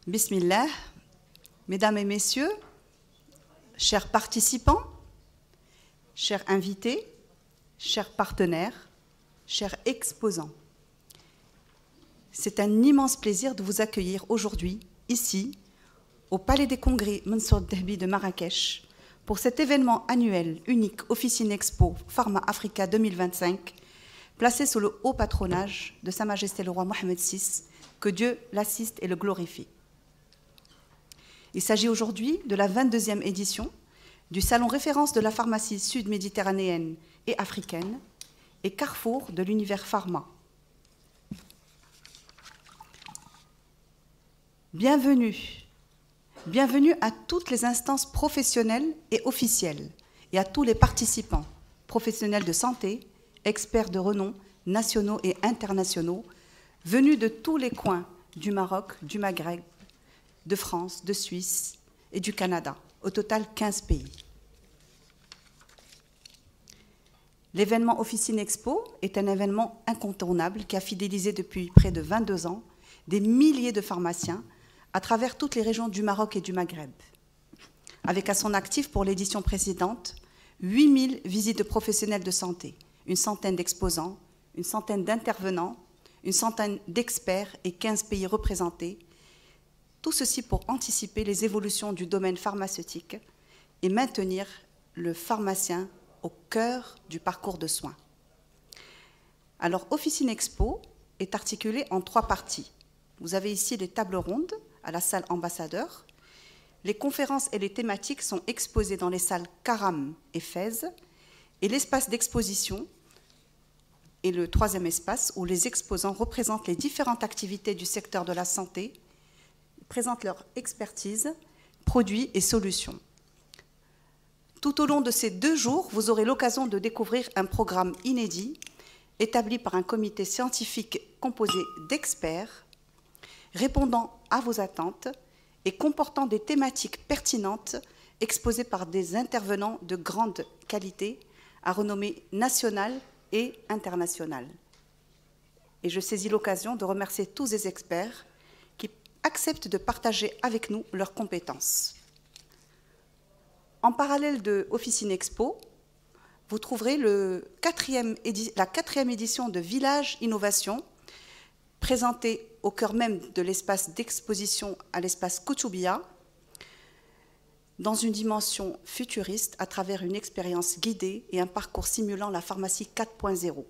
Bismillah, mesdames et messieurs, chers participants, chers invités, chers partenaires, chers exposants. C'est un immense plaisir de vous accueillir aujourd'hui, ici, au Palais des Congrès Mansour Dehbi de Marrakech, pour cet événement annuel unique Officine Expo Pharma Africa 2025, placé sous le haut patronage de Sa Majesté le roi Mohammed VI, que Dieu l'assiste et le glorifie. Il s'agit aujourd'hui de la 22e édition du Salon référence de la pharmacie sud-méditerranéenne et africaine et carrefour de l'univers pharma. Bienvenue à toutes les instances professionnelles et officielles et à tous les participants, professionnels de santé, experts de renom, nationaux et internationaux, venus de tous les coins du Maroc, du Maghreb, de France, de Suisse et du Canada, au total 15 pays. L'événement Officine Expo est un événement incontournable qui a fidélisé depuis près de 22 ans des milliers de pharmaciens à travers toutes les régions du Maroc et du Maghreb, avec à son actif pour l'édition précédente 8000 visites de professionnels de santé, une centaine d'exposants, une centaine d'intervenants, une centaine d'experts et 15 pays représentés, tout ceci pour anticiper les évolutions du domaine pharmaceutique et maintenir le pharmacien au cœur du parcours de soins. Alors, Officine Expo est articulée en 3 parties. Vous avez ici les tables rondes à la salle ambassadeur. Les conférences et les thématiques sont exposées dans les salles Karam et Fès, et l'espace d'exposition est le 3e espace où les exposants représentent les différentes activités du secteur de la santé, présentent leur expertise, produits et solutions. Tout au long de ces 2 jours, vous aurez l'occasion de découvrir un programme inédit établi par un comité scientifique composé d'experts répondant à vos attentes et comportant des thématiques pertinentes exposées par des intervenants de grande qualité à renommée nationale et internationale. Et je saisis l'occasion de remercier tous les experts qui acceptent de partager avec nous leurs compétences. En parallèle de Officine Expo, vous trouverez la 4e édition de Village Innovation, présentée au cœur même de l'espace d'exposition à l'espace Koutoubia, dans une dimension futuriste à travers une expérience guidée et un parcours simulant la pharmacie 4.0.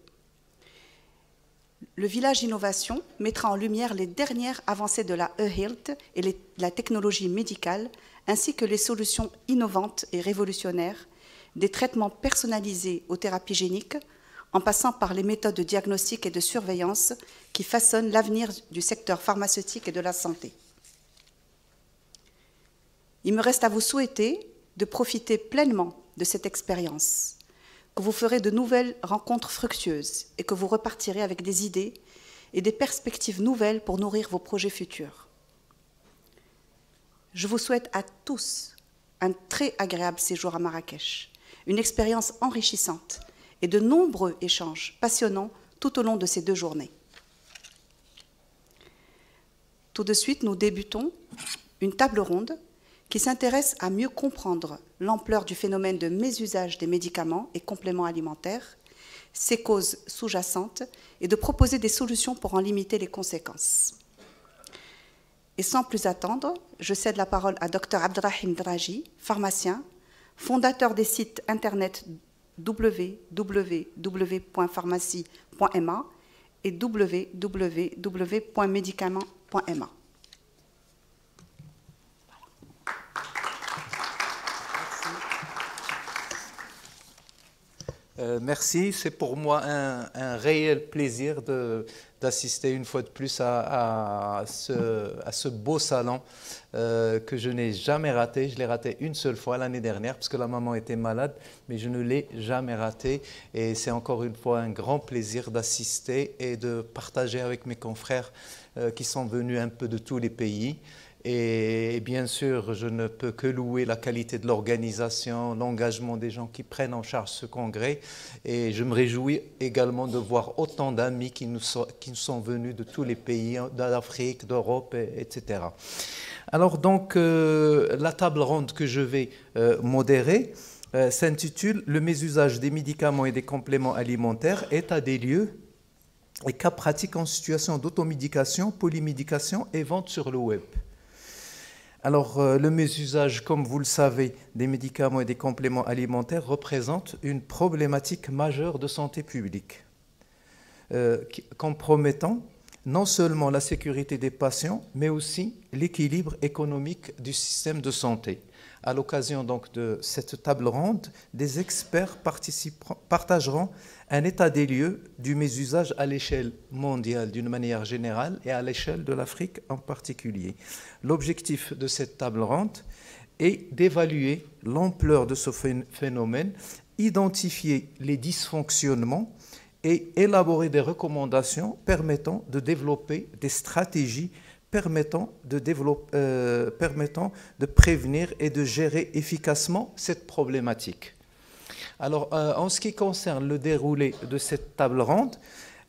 Le Village Innovation mettra en lumière les dernières avancées de la e-health et la technologie médicale, ainsi que les solutions innovantes et révolutionnaires, des traitements personnalisés aux thérapies géniques, en passant par les méthodes de diagnostic et de surveillance qui façonnent l'avenir du secteur pharmaceutique et de la santé. Il me reste à vous souhaiter de profiter pleinement de cette expérience, que vous ferez de nouvelles rencontres fructueuses et que vous repartirez avec des idées et des perspectives nouvelles pour nourrir vos projets futurs. Je vous souhaite à tous un très agréable séjour à Marrakech, une expérience enrichissante et de nombreux échanges passionnants tout au long de ces 2 journées. Tout de suite, nous débutons une table ronde qui s'intéresse à mieux comprendre l'ampleur du phénomène de mésusage des médicaments et compléments alimentaires, ses causes sous-jacentes, et de proposer des solutions pour en limiter les conséquences. Et sans plus attendre, je cède la parole à Dr Abdrahim Draji, pharmacien, fondateur des sites internet www.pharmacie.ma et www.médicaments.ma. Merci, c'est pour moi un réel plaisir d'assister une fois de plus à ce beau salon que je n'ai jamais raté. Je l'ai raté une seule fois l'année dernière parce que la maman était malade, mais je ne l'ai jamais raté. Et c'est encore une fois un grand plaisir d'assister et de partager avec mes confrères qui sont venus un peu de tous les pays. Et bien sûr, je ne peux que louer la qualité de l'organisation, l'engagement des gens qui prennent en charge ce congrès. Et je me réjouis également de voir autant d'amis qui nous sont venus de tous les pays, d'Afrique, d'Europe, etc. Alors donc, la table ronde que je vais modérer s'intitule « Le mésusage des médicaments et des compléments alimentaires, état des lieux et cas pratiques en situation d'automédication, polymédication et vente sur le web ». Alors, le mésusage, comme vous le savez, des médicaments et des compléments alimentaires représente une problématique majeure de santé publique, compromettant non seulement la sécurité des patients, mais aussi l'équilibre économique du système de santé. À l'occasion donc de cette table ronde, des experts partageront un état des lieux du mésusage à l'échelle mondiale d'une manière générale et à l'échelle de l'Afrique en particulier. L'objectif de cette table ronde est d'évaluer l'ampleur de ce phénomène, identifier les dysfonctionnements et élaborer des recommandations permettant de développer des stratégies permettant de prévenir et de gérer efficacement cette problématique. Alors, en ce qui concerne le déroulé de cette table ronde,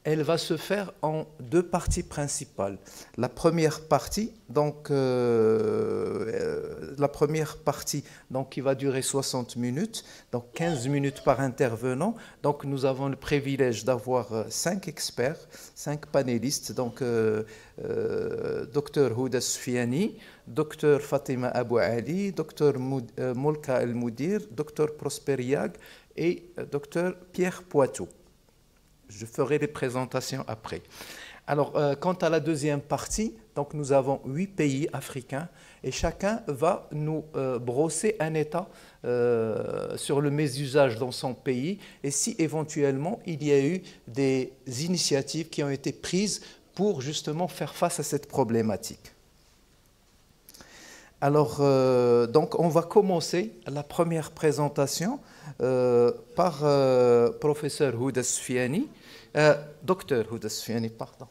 elle va se faire en deux parties principales. La première partie, donc, qui va durer 60 minutes, donc 15 minutes par intervenant. Donc, nous avons le privilège d'avoir 5 experts, 5 panélistes, donc Dr Houda Soufiani, Dr Fatima Abou Ali, Dr Moulka El Moudir, Dr Prosper Yag et Dr Pierre Poitou. Je ferai les présentations après. Alors, quant à la deuxième partie, donc nous avons 8 pays africains et chacun va nous brosser un état sur le mésusage dans son pays et si éventuellement il y a eu des initiatives qui ont été prises pour justement faire face à cette problématique. Alors, donc on va commencer la première présentation par professeur Houda Soufiani, docteur Houda Soufiani, pardon.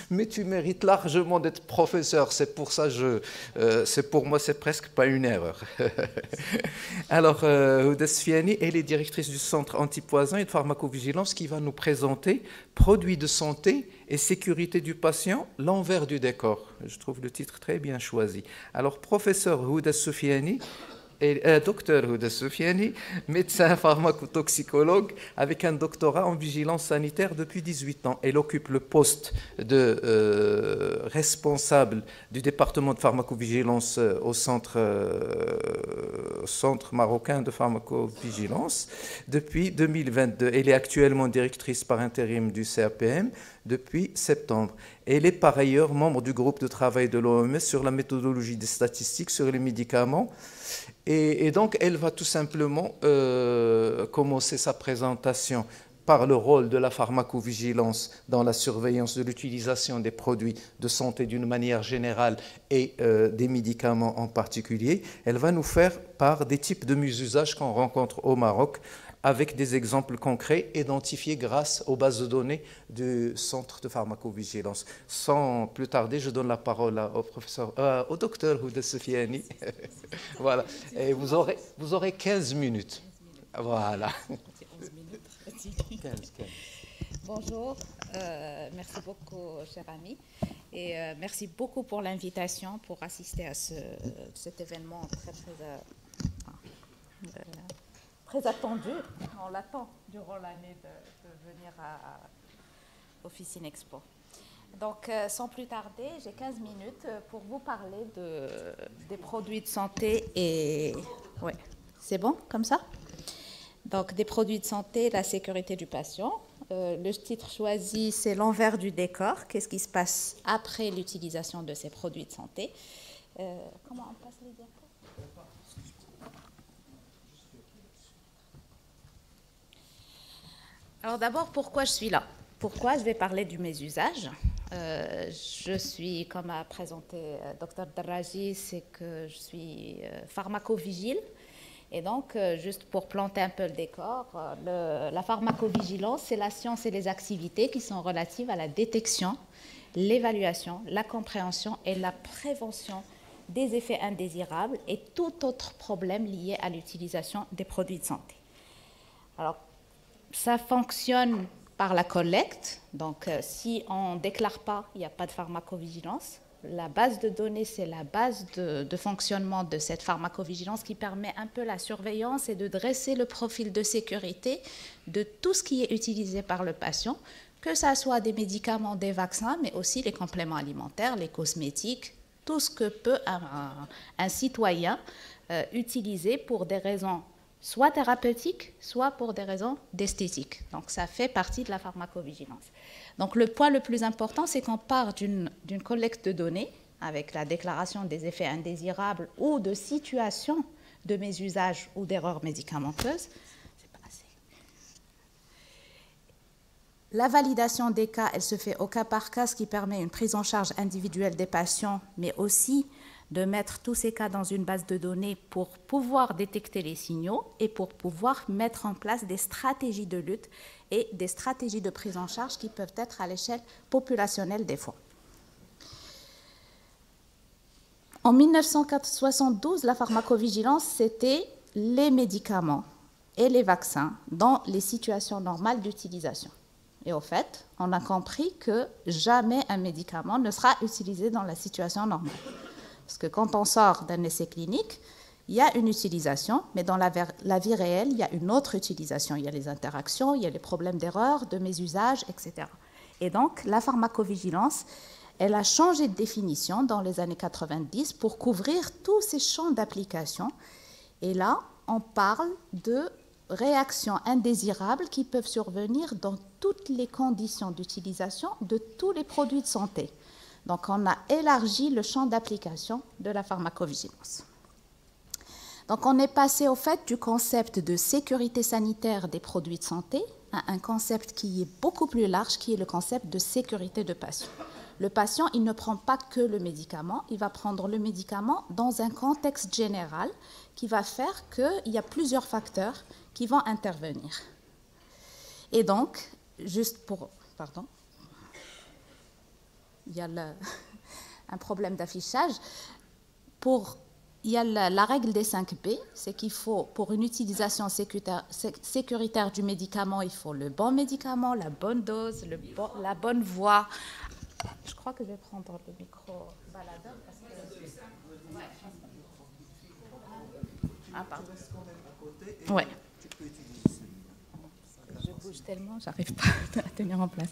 Mais tu mérites largement d'être professeur, c'est pour ça c'est pour moi c'est presque pas une erreur. Alors Houda Soufiani, elle est directrice du centre antipoison et de pharmacovigilance qui va nous présenter produits de santé et sécurité du patient, l'envers du décor. Je trouve le titre très bien choisi. Alors professeur Houda Soufiani, docteur Houda Soufiani, médecin pharmacotoxicologue avec un doctorat en vigilance sanitaire depuis 18 ans. Elle occupe le poste de responsable du département de pharmacovigilance au centre marocain de pharmacovigilance depuis 2022. Elle est actuellement directrice par intérim du CAPM depuis septembre. Elle est par ailleurs membre du groupe de travail de l'OMS sur la méthodologie des statistiques sur les médicaments. Et donc, elle va tout simplement commencer sa présentation par le rôle de la pharmacovigilance dans la surveillance de l'utilisation des produits de santé d'une manière générale et des médicaments en particulier. Elle va nous faire part des types de mésusage qu'on rencontre au Maroc avec des exemples concrets identifiés grâce aux bases de données du centre de pharmacovigilance. Sans plus tarder, je donne la parole au docteur Houda Soufiani. Voilà. Et vous aurez 15 minutes. Voilà. 15. Bonjour, merci beaucoup, cher ami, et merci beaucoup pour l'invitation pour assister à cet événement très attendu. On l'attend durant l'année de venir à Officine Expo. Donc, sans plus tarder, j'ai 15 minutes pour vous parler des produits de santé et... Ouais, c'est bon comme ça? Donc, des produits de santé, la sécurité du patient. Le titre choisi, c'est l'envers du décor. Qu'est-ce qui se passe après l'utilisation de ces produits de santé? Comment on passe les diapos? Alors d'abord, pourquoi je suis là? Pourquoi je vais parler du mésusage? Je suis, comme a présenté Dr Darraji, c'est que je suis pharmacovigile Et donc, juste pour planter un peu le décor, la pharmacovigilance, c'est la science et les activités qui sont relatives à la détection, l'évaluation, la compréhension et la prévention des effets indésirables et tout autre problème lié à l'utilisation des produits de santé. Alors, ça fonctionne par la collecte. Donc, si on ne déclare pas, il n'y a pas de pharmacovigilance. La base de données, c'est la base de fonctionnement de cette pharmacovigilance qui permet un peu la surveillance et de dresser le profil de sécurité de tout ce qui est utilisé par le patient, que ce soit des médicaments, des vaccins, mais aussi les compléments alimentaires, les cosmétiques, tout ce que peut un citoyen utiliser pour des raisons soit thérapeutiques, soit pour des raisons d'esthétique. Donc, ça fait partie de la pharmacovigilance. Donc, le point le plus important, c'est qu'on part d'une collecte de données avec la déclaration des effets indésirables ou de situations de mésusage ou d'erreurs médicamenteuses. C'est pas assez. La validation des cas, elle se fait au cas par cas, ce qui permet une prise en charge individuelle des patients, mais aussi de mettre tous ces cas dans une base de données pour pouvoir détecter les signaux et pour pouvoir mettre en place des stratégies de lutte et des stratégies de prise en charge qui peuvent être à l'échelle populationnelle des fois. En 1972, la pharmacovigilance, c'était les médicaments et les vaccins dans les situations normales d'utilisation. Et au fait, on a compris que jamais un médicament ne sera utilisé dans la situation normale. Parce que quand on sort d'un essai clinique, il y a une utilisation, mais dans la vie réelle, il y a une autre utilisation. Il y a les interactions, il y a les problèmes d'erreur, de mésusage, etc. Et donc, la pharmacovigilance, elle a changé de définition dans les années 90 pour couvrir tous ces champs d'application. Et là, on parle de réactions indésirables qui peuvent survenir dans toutes les conditions d'utilisation de tous les produits de santé. Donc, on a élargi le champ d'application de la pharmacovigilance. Donc, on est passé au fait du concept de sécurité sanitaire des produits de santé à un concept qui est beaucoup plus large, qui est le concept de sécurité de patient. Le patient, il ne prend pas que le médicament, il va prendre le médicament dans un contexte général qui va faire qu'il y a plusieurs facteurs qui vont intervenir. Et donc, juste pour... Pardon. Il y a un problème d'affichage. Il y a la règle des 5 P, c'est qu'il faut, pour une utilisation sécuritaire du médicament, il faut le bon médicament, la bonne dose, la bonne voie. Je crois que je vais prendre le micro baladeur parce que... Ah, pardon. Ouais. Je bouge tellement, j'arrive pas à tenir en place.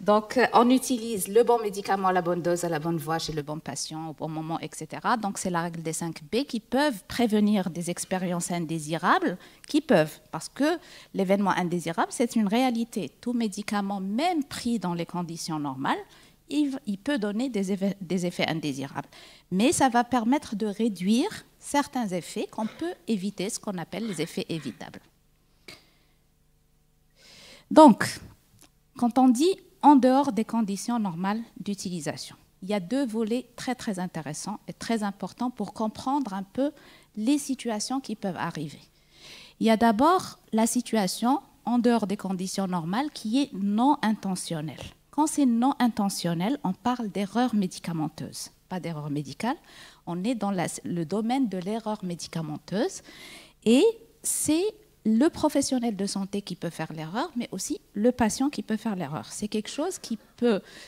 Donc, on utilise le bon médicament, la bonne dose, à la bonne voie chez le bon patient, au bon moment, etc. Donc, c'est la règle des 5 B qui peuvent prévenir des expériences indésirables, parce que l'événement indésirable, c'est une réalité. Tout médicament, même pris dans les conditions normales, il peut donner des effets indésirables. Mais ça va permettre de réduire certains effets qu'on peut éviter, ce qu'on appelle les effets évitables. Donc, quand on dit en dehors des conditions normales d'utilisation, il y a 2 volets très, très intéressants et très importants pour comprendre un peu les situations qui peuvent arriver. Il y a d'abord la situation en dehors des conditions normales qui est non intentionnelle. Quand c'est non intentionnel, on parle d'erreur médicamenteuse, pas d'erreur médicale. On est dans le domaine de l'erreur médicamenteuse et c'est le professionnel de santé qui peut faire l'erreur, mais aussi le patient qui peut faire l'erreur. C'est quelque chose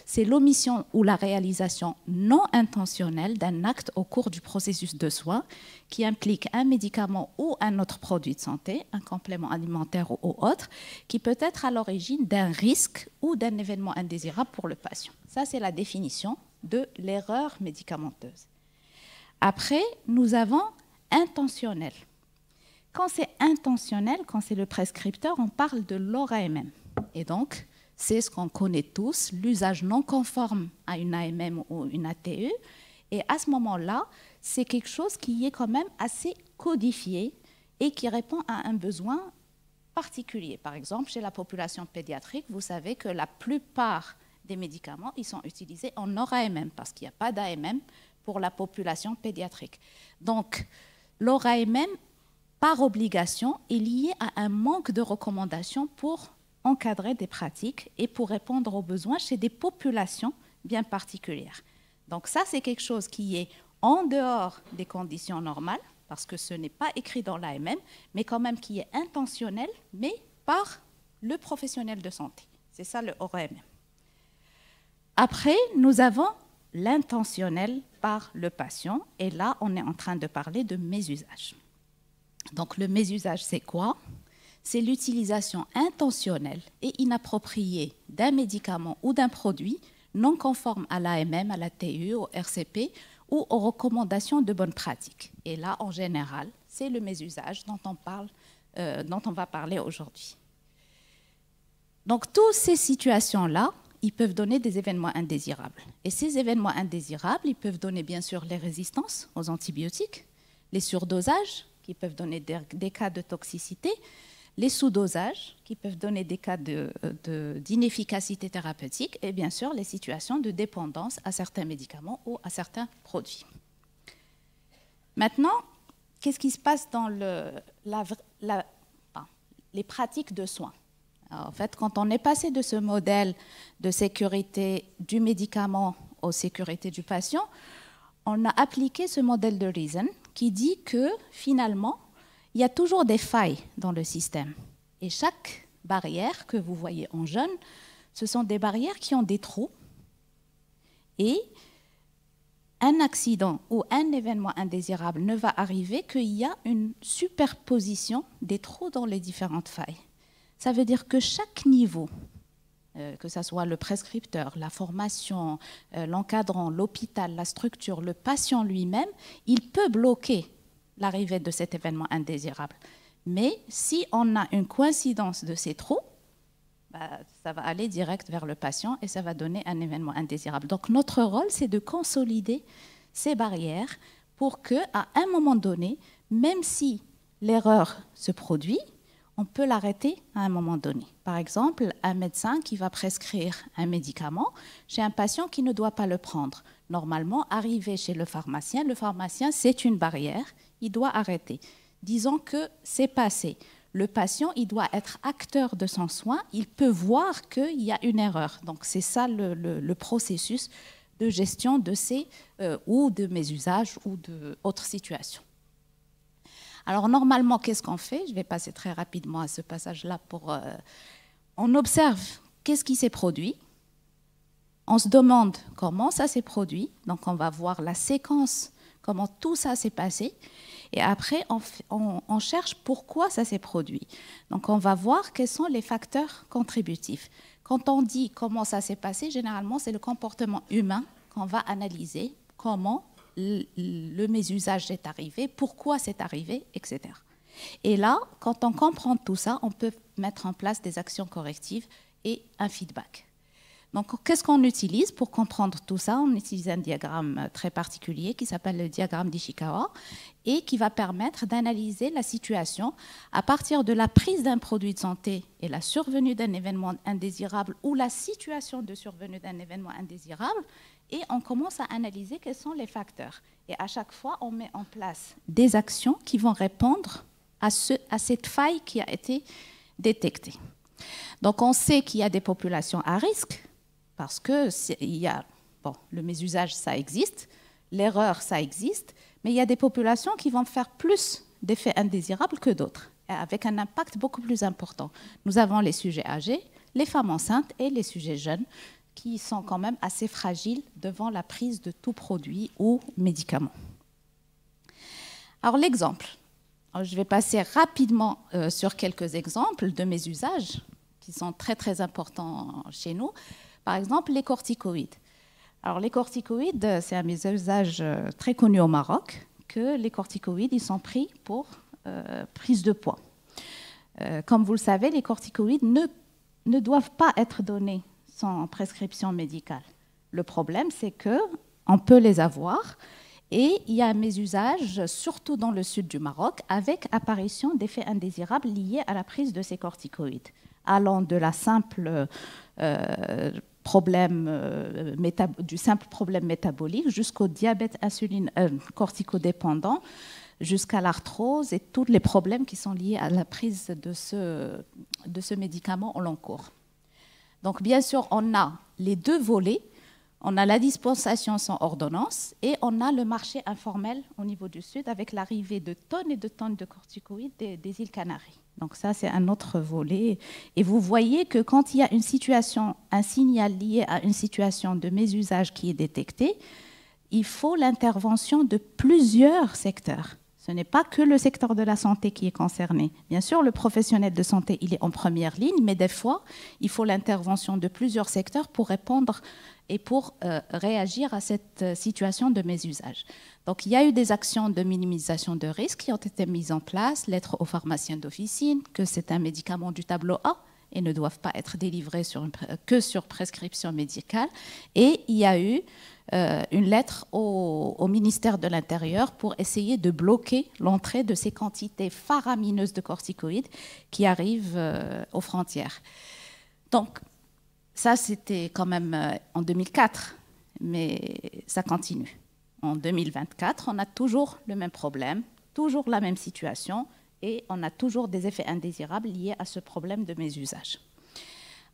c'est l'omission ou la réalisation non intentionnelle d'un acte au cours du processus de soins qui implique un médicament ou un autre produit de santé, un complément alimentaire ou autre, qui peut être à l'origine d'un risque ou d'un événement indésirable pour le patient. Ça, c'est la définition de l'erreur médicamenteuse. Après, nous avons intentionnel. Quand c'est intentionnel, quand c'est le prescripteur, on parle de l'ORAMM. Et donc, c'est ce qu'on connaît tous, l'usage non conforme à une AMM ou une ATU. Et à ce moment-là, c'est quelque chose qui est quand même assez codifié et qui répond à un besoin particulier. Par exemple, chez la population pédiatrique, vous savez que la plupart des médicaments, ils sont utilisés en ORAMM parce qu'il n'y a pas d'AMM pour la population pédiatrique. Donc, l'ORAMM par obligation, est lié à un manque de recommandations pour encadrer des pratiques et pour répondre aux besoins chez des populations bien particulières. Donc ça, c'est quelque chose qui est en dehors des conditions normales, parce que ce n'est pas écrit dans l'AMM, mais quand même qui est intentionnel, mais par le professionnel de santé. C'est ça le ORM. Après, nous avons l'intentionnel par le patient, et là, on est en train de parler de mésusage. Donc le mésusage, c'est quoi? C'est l'utilisation intentionnelle et inappropriée d'un médicament ou d'un produit non conforme à l'AMM, à la TU, au RCP ou aux recommandations de bonne pratique. Et là, en général, c'est le mésusage dont on va parler aujourd'hui. Donc, toutes ces situations-là, ils peuvent donner des événements indésirables. Et ces événements indésirables, ils peuvent donner bien sûr les résistances aux antibiotiques, les surdosages, qui peuvent donner des cas de toxicité, les sous-dosages, qui peuvent donner des cas d'inefficacité thérapeutique, et bien sûr les situations de dépendance à certains médicaments ou à certains produits. Maintenant, qu'est-ce qui se passe dans les pratiques de soins? Alors, en fait, quand on est passé de ce modèle de sécurité du médicament aux sécurités du patient, on a appliqué ce modèle de Reason qui dit que finalement, il y a toujours des failles dans le système. Et chaque barrière que vous voyez en jaune, ce sont des barrières qui ont des trous. Et un accident ou un événement indésirable ne va arriver qu'il y a une superposition des trous dans les différentes failles. Ça veut dire que chaque niveau, que ce soit le prescripteur, la formation, l'encadrant, l'hôpital, la structure, le patient lui-même, il peut bloquer l'arrivée de cet événement indésirable. Mais si on a une coïncidence de ces trous, ça va aller direct vers le patient et ça va donner un événement indésirable. Donc notre rôle, c'est de consolider ces barrières pour qu'à un moment donné, même si l'erreur se produit, on peut l'arrêter à un moment donné. Par exemple, un médecin qui va prescrire un médicament chez un patient qui ne doit pas le prendre. Normalement, arrivé chez le pharmacien, c'est une barrière, il doit arrêter. Disons que c'est passé. Le patient, il doit être acteur de son soin, il peut voir qu'il y a une erreur. Donc c'est ça le processus de gestion de ces ou de mésusages ou d'autres situations. Alors normalement, qu'est-ce qu'on fait? Je vais passer très rapidement à ce passage-là pour... on observe qu'est-ce qui s'est produit. On se demande comment ça s'est produit. Donc on va voir la séquence, comment tout ça s'est passé. Et après, on cherche pourquoi ça s'est produit. Donc on va voir quels sont les facteurs contributifs. Quand on dit comment ça s'est passé, généralement, c'est le comportement humain qu'on va analyser, comment le mésusage est arrivé, pourquoi c'est arrivé, etc. Et là, quand on comprend tout ça, on peut mettre en place des actions correctives et un feedback. Donc, qu'est-ce qu'on utilise pour comprendre tout ça? On utilise un diagramme très particulier qui s'appelle le diagramme d'Ishikawa et qui va permettre d'analyser la situation à partir de la prise d'un produit de santé et la survenue d'un événement indésirable ou la situation de survenue d'un événement indésirable. Et on commence à analyser quels sont les facteurs. Et à chaque fois, on met en place des actions qui vont répondre à cette faille qui a été détectée. Donc, on sait qu'il y a des populations à risque, parce que le mésusage, ça existe, l'erreur, ça existe, mais il y a des populations qui vont faire plus d'effets indésirables que d'autres, avec un impact beaucoup plus important. Nous avons les sujets âgés, les femmes enceintes et les sujets jeunes, qui sont quand même assez fragiles devant la prise de tout produit ou médicament. Alors l'exemple, je vais passer rapidement sur quelques exemples de mésusages qui sont très très importants chez nous. Par exemple, les corticoïdes. Alors les corticoïdes, c'est un mésusage très connu au Maroc, que les corticoïdes ils sont pris pour prise de poids. Comme vous le savez, les corticoïdes ne doivent pas être donnés sans prescription médicale. Le problème, c'est qu'on peut les avoir et il y a un mésusage, surtout dans le sud du Maroc, avec apparition d'effets indésirables liés à la prise de ces corticoïdes, allant de la simple du simple problème métabolique jusqu'au diabète corticodépendant, jusqu'à l'arthrose et tous les problèmes qui sont liés à la prise de ce médicament au long cours. Donc, bien sûr, on a les deux volets. On a la dispensation sans ordonnance et on a le marché informel au niveau du Sud avec l'arrivée de tonnes et de tonnes de corticoïdes des îles Canaries. Donc ça, c'est un autre volet. Et vous voyez que quand il y a une situation, un signal lié à une situation de mésusage qui est détecté, il faut l'intervention de plusieurs secteurs. Ce n'est pas que le secteur de la santé qui est concerné. Bien sûr, le professionnel de santé, il est en première ligne, mais des fois, il faut l'intervention de plusieurs secteurs pour répondre et pour réagir à cette situation de mésusage. Donc, il y a eu des actions de minimisation de risques qui ont été mises en place, lettre aux pharmaciens d'officine, que c'est un médicament du tableau A et ne doivent pas être délivrés que sur prescription médicale. Et il y a eu une lettre au ministère de l'Intérieur pour essayer de bloquer l'entrée de ces quantités faramineuses de corticoïdes qui arrivent aux frontières. Donc, ça, c'était quand même en 2004, mais ça continue. En 2024, on a toujours le même problème, toujours la même situation, et on a toujours des effets indésirables liés à ce problème de mésusage.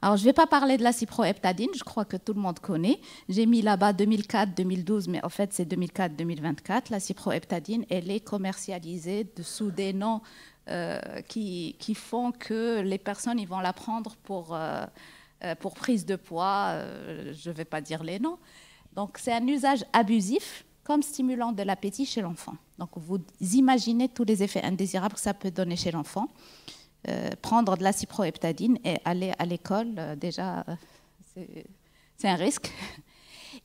Alors, je ne vais pas parler de la cyproheptadine, je crois que tout le monde connaît. J'ai mis là-bas 2004-2012, mais en fait, c'est 2004-2024. La cyproheptadine, elle est commercialisée sous des noms qui font que les personnes ils vont la prendre pour prise de poids. Je ne vais pas dire les noms. Donc, c'est un usage abusif comme stimulant de l'appétit chez l'enfant. Donc, vous imaginez tous les effets indésirables que ça peut donner chez l'enfant. Prendre de la cyproheptadine et aller à l'école, déjà, c'est un risque.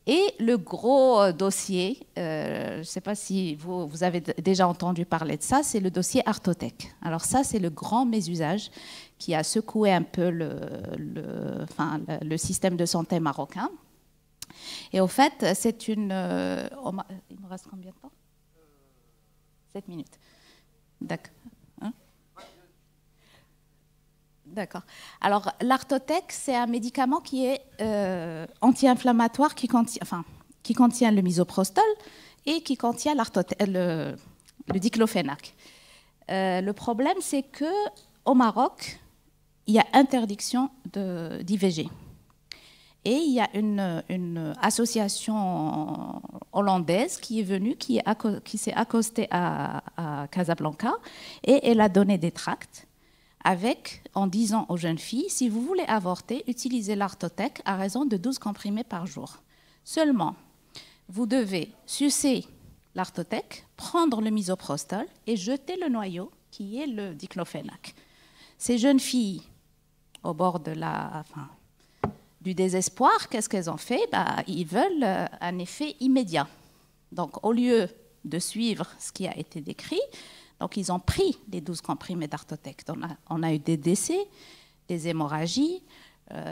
Et le gros dossier, je ne sais pas si vous avez déjà entendu parler de ça, c'est le dossier Artotec. Alors ça, c'est le grand mésusage qui a secoué un peu le système de santé marocain. Et au fait, c'est une... il me reste combien de temps ? 7 minutes. D'accord. D'accord. Alors, l'Artotec, c'est un médicament qui est anti-inflammatoire, qui contient le misoprostol et qui contient le diclofénac. Le problème, c'est qu'au Maroc, il y a interdiction d'IVG. Et il y a une association hollandaise qui est venue, qui s'est accostée à Casablanca, et elle a donné des tracts en disant aux jeunes filles, si vous voulez avorter, utilisez l'Artotec à raison de 12 comprimés par jour. Seulement, vous devez sucer l'Artotec, prendre le misoprostol et jeter le noyau, qui est le diclofénac. Ces jeunes filles, au bord du désespoir, qu'est-ce qu'elles ont fait ? Ils veulent un effet immédiat. Donc, au lieu de suivre ce qui a été décrit, donc, ils ont pris les 12 comprimés d'Artotec. On a eu des décès, des hémorragies,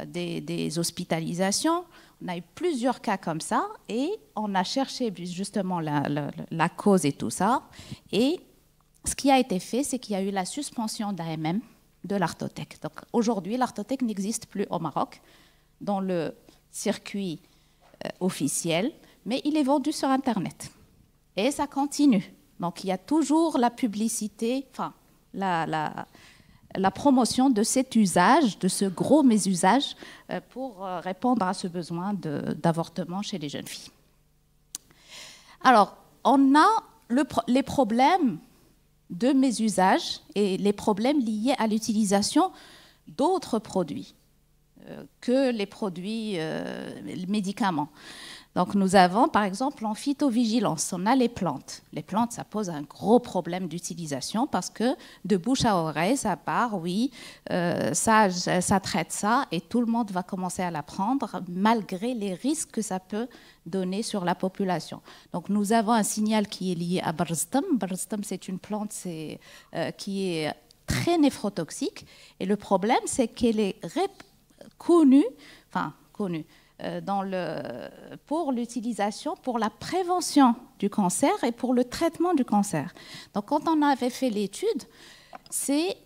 des hospitalisations. On a eu plusieurs cas comme ça et on a cherché justement la cause et tout ça. Et ce qui a été fait, c'est qu'il y a eu la suspension d'AMM de l'Artotec. Donc, aujourd'hui, l'Artotec n'existe plus au Maroc dans le circuit officiel, mais il est vendu sur Internet. Et ça continue. Donc, il y a toujours la publicité, la promotion de cet usage, de ce gros mésusage pour répondre à ce besoin d'avortement chez les jeunes filles. Alors, on a les problèmes de mésusage et les problèmes liés à l'utilisation d'autres produits que les produits les médicaments. Donc, nous avons, par exemple, en phytovigilance, on a les plantes. Les plantes, ça pose un gros problème d'utilisation parce que de bouche à oreille, ça part, oui, ça traite ça et tout le monde va commencer à la prendre malgré les risques que ça peut donner sur la population. Donc, nous avons un signal qui est lié à Barzstam. Barzstam, c'est une plante qui est très néphrotoxique et le problème, c'est qu'elle est connue, pour l'utilisation, pour la prévention du cancer et pour le traitement du cancer. Donc, quand on avait fait l'étude, c'est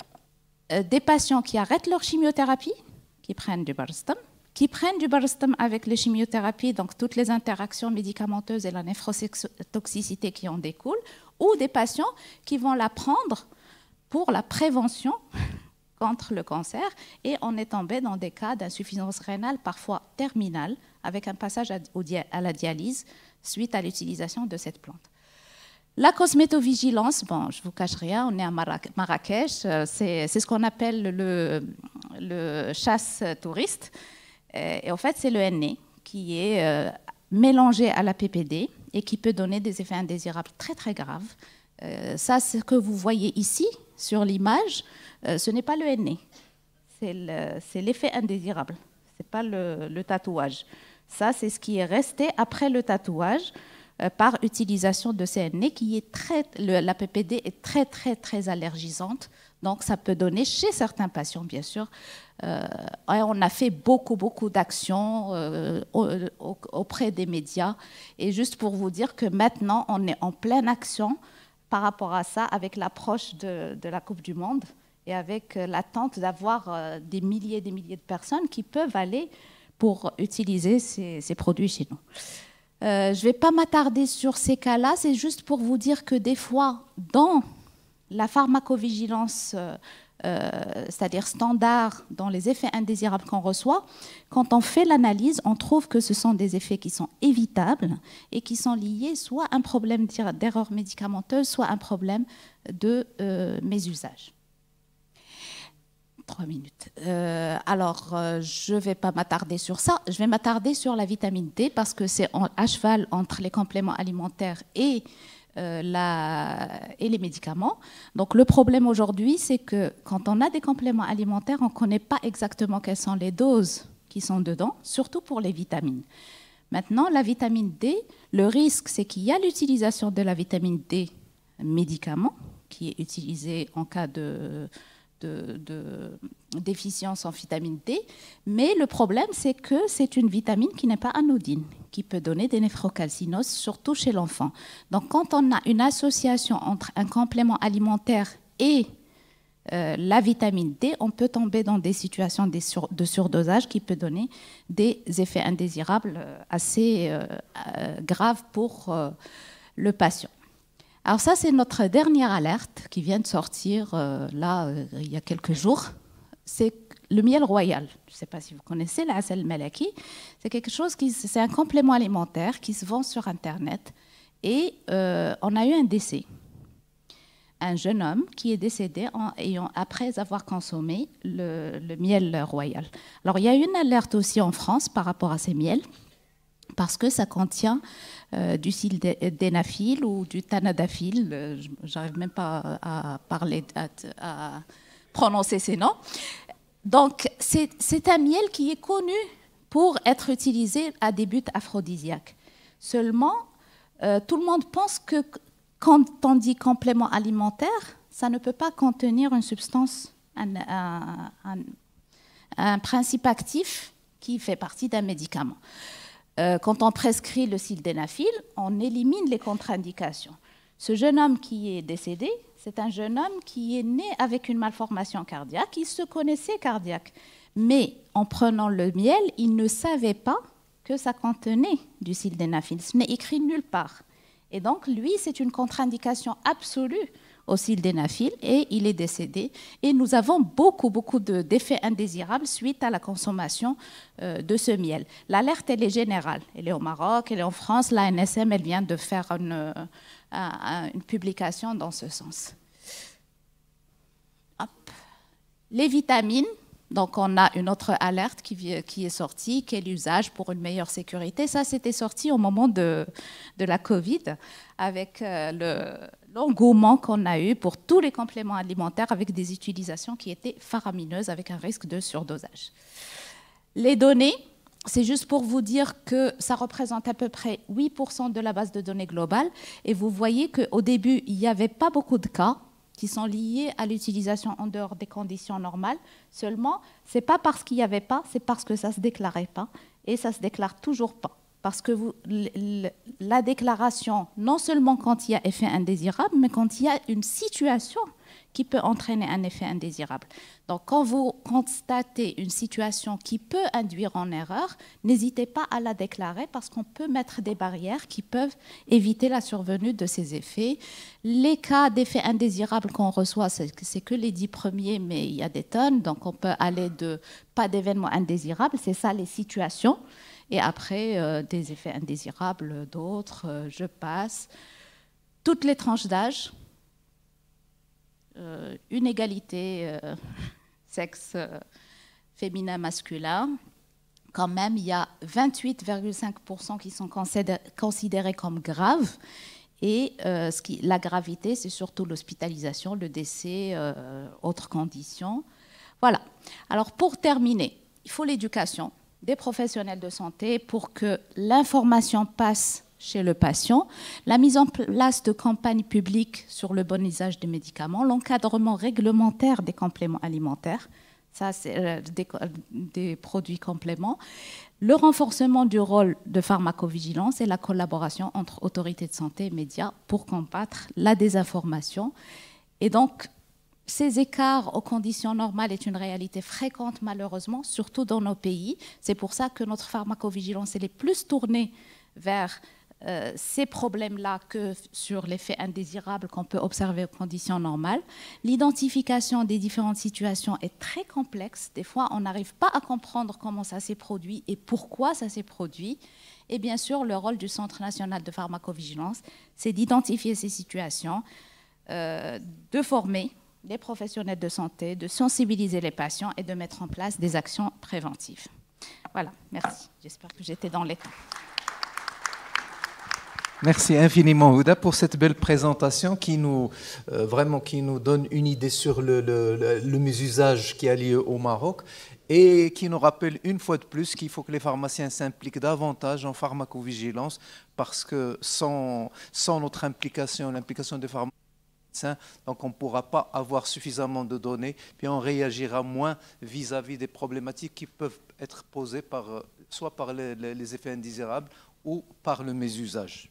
des patients qui arrêtent leur chimiothérapie, qui prennent du Barzstam, qui prennent du Barostim avec les chimiothérapies, donc toutes les interactions médicamenteuses et la néphrotoxicité qui en découle, ou des patients qui vont la prendre pour la prévention contre le cancer, et on est tombé dans des cas d'insuffisance rénale parfois terminale, avec un passage à la dialyse suite à l'utilisation de cette plante. La cosmétovigilance, bon, je ne vous cache rien, on est à Marrakech, c'est ce qu'on appelle le chasse touriste. Et en fait, c'est le NE qui est mélangé à la PPD et qui peut donner des effets indésirables très, très graves. Ça, ce que vous voyez ici sur l'image, ce n'est pas le NE, c'est l'effet indésirable, ce n'est pas le tatouage. Ça, c'est ce qui est resté après le tatouage par utilisation de CNE, qui est la PPD est très, très, très allergisante. Donc, ça peut donner chez certains patients, bien sûr. On a fait beaucoup, beaucoup d'actions auprès des médias. Et juste pour vous dire que maintenant, on est en pleine action par rapport à ça, avec l'approche de la Coupe du Monde et avec l'attente d'avoir des milliers de personnes qui peuvent aller pour utiliser ces produits chez nous. Je ne vais pas m'attarder sur ces cas-là, c'est juste pour vous dire que des fois, dans la pharmacovigilance, c'est-à-dire standard, dans les effets indésirables qu'on reçoit, quand on fait l'analyse, on trouve que ce sont des effets qui sont évitables et qui sont liés soit à un problème d'erreur médicamenteuse, soit à un problème de mésusage. 3 minutes. Je ne vais pas m'attarder sur ça. Je vais m'attarder sur la vitamine D parce que c'est à cheval entre les compléments alimentaires et les médicaments. Donc, le problème aujourd'hui, c'est que quand on a des compléments alimentaires, on ne connaît pas exactement quelles sont les doses qui sont dedans, surtout pour les vitamines. Maintenant, la vitamine D, le risque, c'est qu'il y a l'utilisation de la vitamine D médicament qui est utilisée en cas de déficience en vitamine D, mais le problème, c'est que c'est une vitamine qui n'est pas anodine, qui peut donner des néphrocalcinoses, surtout chez l'enfant. Donc, quand on a une association entre un complément alimentaire et la vitamine D, on peut tomber dans des situations de surdosage qui peut donner des effets indésirables assez graves pour le patient. Alors ça, c'est notre dernière alerte qui vient de sortir il y a quelques jours. C'est le miel royal. Je ne sais pas si vous connaissez l'Asal Malaki. C'est quelque chose c'est un complément alimentaire qui se vend sur Internet. Et on a eu un décès. Un jeune homme qui est décédé après avoir consommé le miel royal. Alors il y a eu une alerte aussi en France par rapport à ces miels, parce que ça contient du sildenafil ou du tanadafil, j'arrive même pas à prononcer ces noms. Donc, c'est un miel qui est connu pour être utilisé à des buts aphrodisiaques. Seulement, tout le monde pense que quand on dit complément alimentaire, ça ne peut pas contenir une substance, un principe actif qui fait partie d'un médicament. Quand on prescrit le sildenafil, on élimine les contre-indications. Ce jeune homme qui est décédé, c'est un jeune homme qui est né avec une malformation cardiaque, il se connaissait cardiaque. Mais en prenant le miel, il ne savait pas que ça contenait du sildenafil. Ce n'est écrit nulle part. Et donc, lui, c'est une contre-indication absolue au sildenafil et il est décédé. Et nous avons beaucoup d'effets indésirables suite à la consommation de ce miel. L'alerte, elle est générale. Elle est au Maroc, elle est en France. La NSM, elle vient de faire une publication dans ce sens. Hop. Les vitamines. Donc, on a une autre alerte qui est sortie, quel usage pour une meilleure sécurité. Ça, c'était sorti au moment de la Covid, avec l'engouement qu'on a eu pour tous les compléments alimentaires avec des utilisations qui étaient faramineuses, avec un risque de surdosage. Les données, c'est juste pour vous dire que ça représente à peu près 8% de la base de données globale. Et vous voyez qu'au début, il n'y avait pas beaucoup de cas qui sont liés à l'utilisation en dehors des conditions normales. Seulement, ce n'est pas parce qu'il n'y avait pas, c'est parce que ça ne se déclarait pas. Et ça ne se déclare toujours pas. Parce que la déclaration, non seulement quand il y a effet indésirable, mais quand il y a une situation qui peut entraîner un effet indésirable. Donc, quand vous constatez une situation qui peut induire en erreur, n'hésitez pas à la déclarer parce qu'on peut mettre des barrières qui peuvent éviter la survenue de ces effets. Les cas d'effets indésirables qu'on reçoit, c'est que les 10 premiers, mais il y a des tonnes. Donc, on peut aller de pas d'événements indésirables, c'est ça les situations. Et après, des effets indésirables, d'autres, je passe. Toutes les tranches d'âge, une égalité sexe féminin-masculin. Quand même, il y a 28,5% qui sont considérés comme graves. Et la gravité, c'est surtout l'hospitalisation, le décès, autres conditions. Voilà. Alors, pour terminer, il faut l'éducation des professionnels de santé pour que l'information passe chez le patient, la mise en place de campagnes publiques sur le bon usage des médicaments, l'encadrement réglementaire des compléments alimentaires, ça c'est des produits compléments, le renforcement du rôle de pharmacovigilance et la collaboration entre autorités de santé et médias pour combattre la désinformation. Et donc, ces écarts aux conditions normales est une réalité fréquente, malheureusement, surtout dans nos pays. C'est pour ça que notre pharmacovigilance est plus tournée vers ces problèmes-là que sur l'effet indésirable qu'on peut observer aux conditions normales. L'identification des différentes situations est très complexe. Des fois, on n'arrive pas à comprendre comment ça s'est produit et pourquoi ça s'est produit. Et bien sûr, le rôle du Centre national de pharmacovigilance, c'est d'identifier ces situations, de former les professionnels de santé, de sensibiliser les patients et de mettre en place des actions préventives. Voilà, merci. J'espère que j'étais dans les temps. Merci infiniment, Houda, pour cette belle présentation qui nous donne une idée sur le mésusage qui a lieu au Maroc et qui nous rappelle une fois de plus qu'il faut que les pharmaciens s'impliquent davantage en pharmacovigilance parce que sans notre implication, l'implication des pharmaciens, donc on ne pourra pas avoir suffisamment de données, puis on réagira moins vis-à-vis des problématiques qui peuvent être posées soit par les effets indésirables ou par le mésusage.